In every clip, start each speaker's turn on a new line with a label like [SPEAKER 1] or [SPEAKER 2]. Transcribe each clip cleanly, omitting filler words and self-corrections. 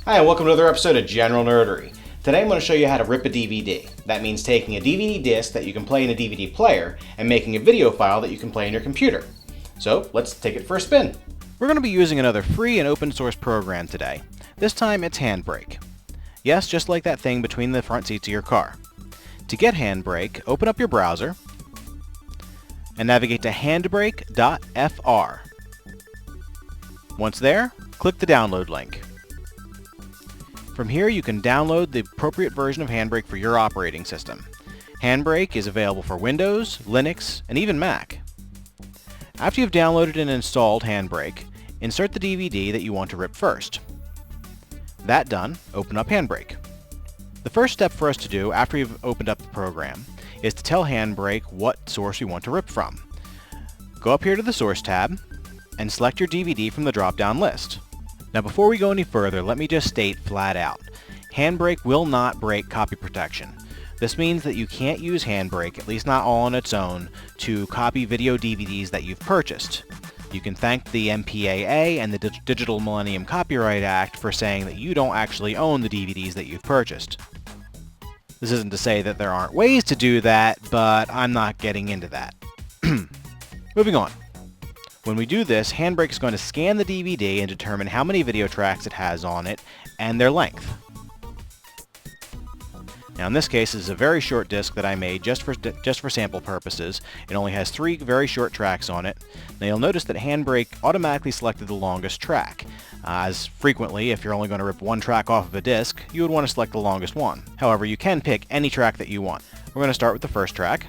[SPEAKER 1] Hi, and welcome to another episode of General Nerdery. Today I'm going to show you how to rip a DVD. That means taking a DVD disc that you can play in a DVD player and making a video file that you can play on your computer. So let's take it for a spin. We're going to be using another free and open source program today. This time it's Handbrake. Yes, just like that thing between the front seats of your car. To get Handbrake, open up your browser and navigate to handbrake.fr. Once there, click the download link. From here, you can download the appropriate version of Handbrake for your operating system. Handbrake is available for Windows, Linux, and even Mac. After you've downloaded and installed Handbrake, insert the DVD that you want to rip first. That done, open up Handbrake. The first step for us to do after you've opened up the program is to tell Handbrake what source we want to rip from. Go up here to the Source tab and select your DVD from the drop-down list. Now before we go any further, let me just state flat out, Handbrake will not break copy protection. This means that you can't use Handbrake, at least not all on its own, to copy video DVDs that you've purchased. You can thank the MPAA and the Digital Millennium Copyright Act for saying that you don't actually own the DVDs that you've purchased. This isn't to say that there aren't ways to do that, but I'm not getting into that. Moving on. When we do this, Handbrake is going to scan the DVD and determine how many video tracks it has on it and their length. Now in this case, this is a very short disc that I made just for sample purposes. It only has 3 very short tracks on it. Now you'll notice that Handbrake automatically selected the longest track. As frequently, if you're only going to rip one track off of a disc, you would want to select the longest one. However, you can pick any track that you want. We're going to start with the first track.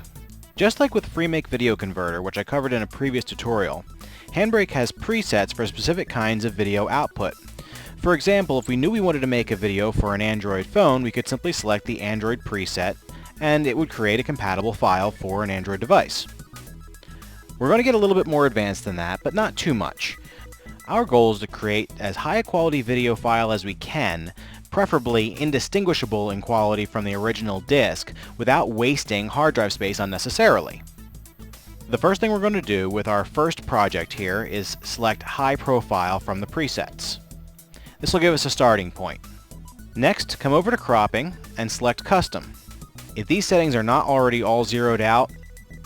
[SPEAKER 1] Just like with FreeMake Video Converter, which I covered in a previous tutorial, Handbrake has presets for specific kinds of video output. For example, if we knew we wanted to make a video for an Android phone, we could simply select the Android preset, and it would create a compatible file for an Android device. We're going to get a little bit more advanced than that, but not too much. Our goal is to create as high a quality video file as we can, preferably indistinguishable in quality from the original disc, without wasting hard drive space unnecessarily. The first thing we're going to do with our first project here is select High Profile from the presets. This will give us a starting point. Next, come over to Cropping and select Custom. If these settings are not already all zeroed out,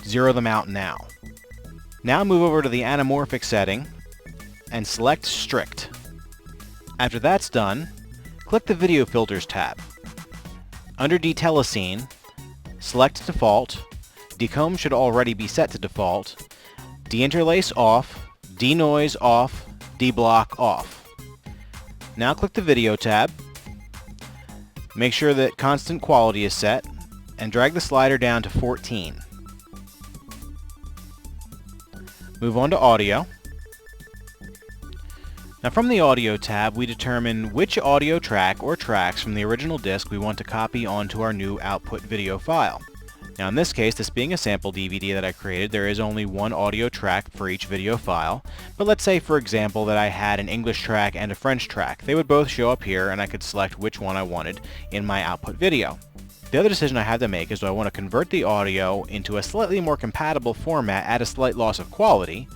[SPEAKER 1] zero them out now. Now move over to the Anamorphic setting and select Strict. After that's done, click the Video Filters tab. Under Detelecine, select Default. Decomb should already be set to default. Deinterlace off, denoise off, deblock off. Now click the Video tab. Make sure that constant quality is set and drag the slider down to 14. Move on to Audio. Now from the Audio tab, we determine which audio track or tracks from the original disc we want to copy onto our new output video file. Now in this case, this being a sample DVD that I created, there is only one audio track for each video file. But let's say, for example, that I had an English track and a French track. They would both show up here and I could select which one I wanted in my output video. The other decision I have to make is, do I want to convert the audio into a slightly more compatible format at a slight loss of quality,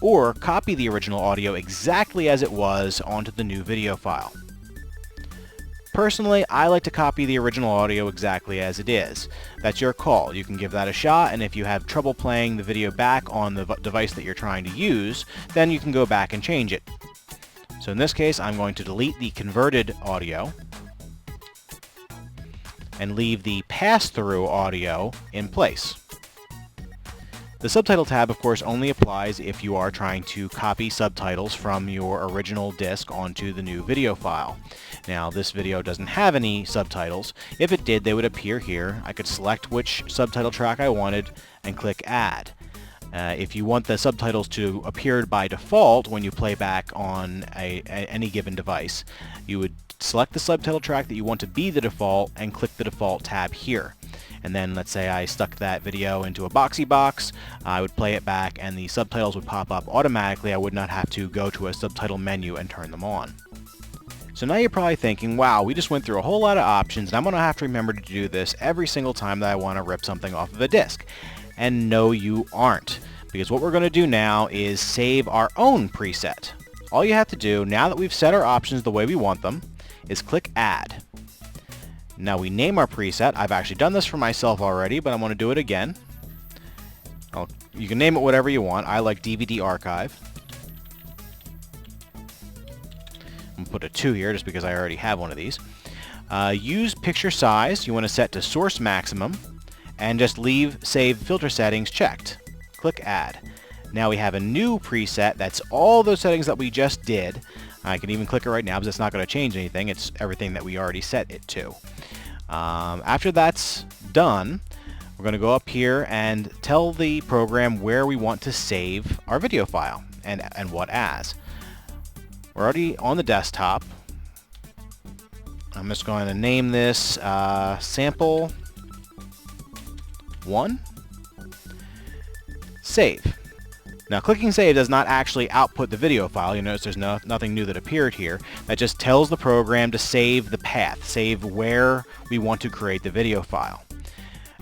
[SPEAKER 1] or copy the original audio exactly as it was onto the new video file? Personally, I like to copy the original audio exactly as it is. That's your call. You can give that a shot, and if you have trouble playing the video back on the device that you're trying to use, then you can go back and change it. So in this case, I'm going to delete the converted audio and leave the pass-through audio in place. The Subtitle tab, of course, only applies if you are trying to copy subtitles from your original disc onto the new video file. Now, this video doesn't have any subtitles. If it did, they would appear here. I could select which subtitle track I wanted and click Add. If you want the subtitles to appear by default when you play back on any given device, you would select the subtitle track that you want to be the default and click the Default tab here. And then let's say I stuck that video into a boxy box, I would play it back and the subtitles would pop up automatically. I would not have to go to a subtitle menu and turn them on. So now you're probably thinking, wow, we just went through a whole lot of options and I'm going to have to remember to do this every single time that I want to rip something off of a disc. And no, you aren't. Because what we're going to do now is save our own preset. All you have to do, now that we've set our options the way we want them, is click Add. Now we name our preset. I've actually done this for myself already, but I'm going to do it again. You can name it whatever you want. I like DVD Archive. I'm going to put a 2 here just because I already have one of these. Use picture size. You want to set to source maximum, and just leave Save Filter Settings checked. Click Add. Now we have a new preset that's all those settings that we just did. I can even click it right now because it's not going to change anything. It's everything that we already set it to. After that's done, we're going to go up here and tell the program where we want to save our video file and what as. We're already on the desktop. I'm just going to name this Sample 1. Save. Now clicking Save does not actually output the video file. You notice there's nothing new that appeared here. That just tells the program to save the path, save where we want to create the video file.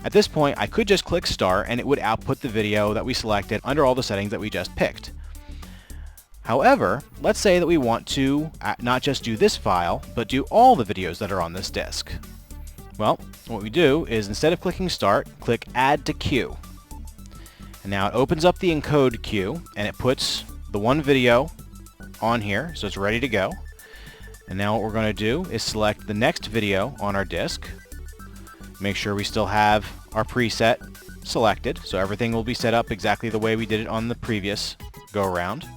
[SPEAKER 1] At this point, I could just click Start and it would output the video that we selected under all the settings that we just picked. However, let's say that we want to not just do this file, but do all the videos that are on this disk. Well, what we do is instead of clicking Start, click Add to Queue. And now it opens up the encode queue and it puts the one video on here, so it's ready to go. And now what we're going to do is select the next video on our disk. Make sure we still have our preset selected, so everything will be set up exactly the way we did it on the previous go-around.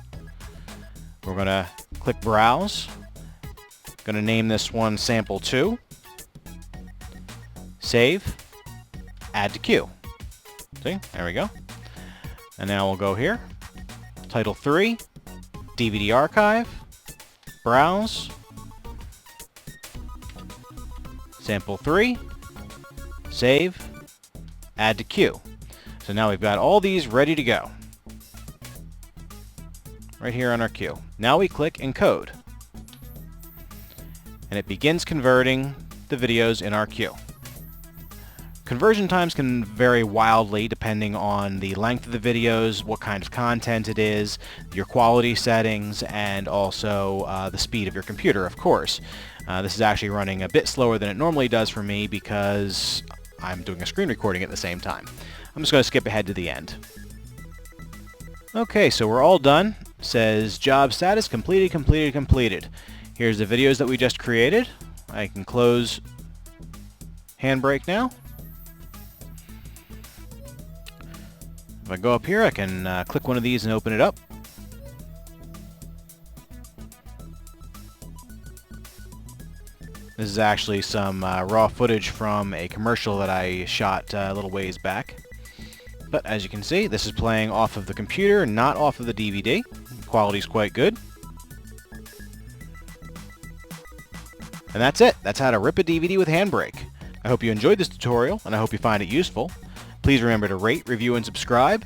[SPEAKER 1] We're going to click Browse. Going to name this one Sample 2. Save. Add to Queue. See? There we go. And now we'll go here. Title 3. DVD Archive. Browse. Sample 3. Save. Add to Queue. So now we've got all these ready to go. Right here on our queue. Now we click Encode. And it begins converting the videos in our queue. Conversion times can vary wildly depending on the length of the videos, what kind of content it is, your quality settings, and also the speed of your computer, of course. This is actually running a bit slower than it normally does for me because I'm doing a screen recording at the same time. I'm just going to skip ahead to the end. Okay, so we're all done. It says job status completed, completed, completed. Here's the videos that we just created. I can close Handbrake now. If I go up here, I can click one of these and open it up. This is actually some raw footage from a commercial that I shot a little ways back. But as you can see, this is playing off of the computer, not off of the DVD. The quality's quite good. And that's it. That's how to rip a DVD with Handbrake. I hope you enjoyed this tutorial, and I hope you find it useful. Please remember to rate, review, and subscribe.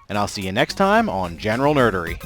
[SPEAKER 1] And I'll see you next time on General Nerdery.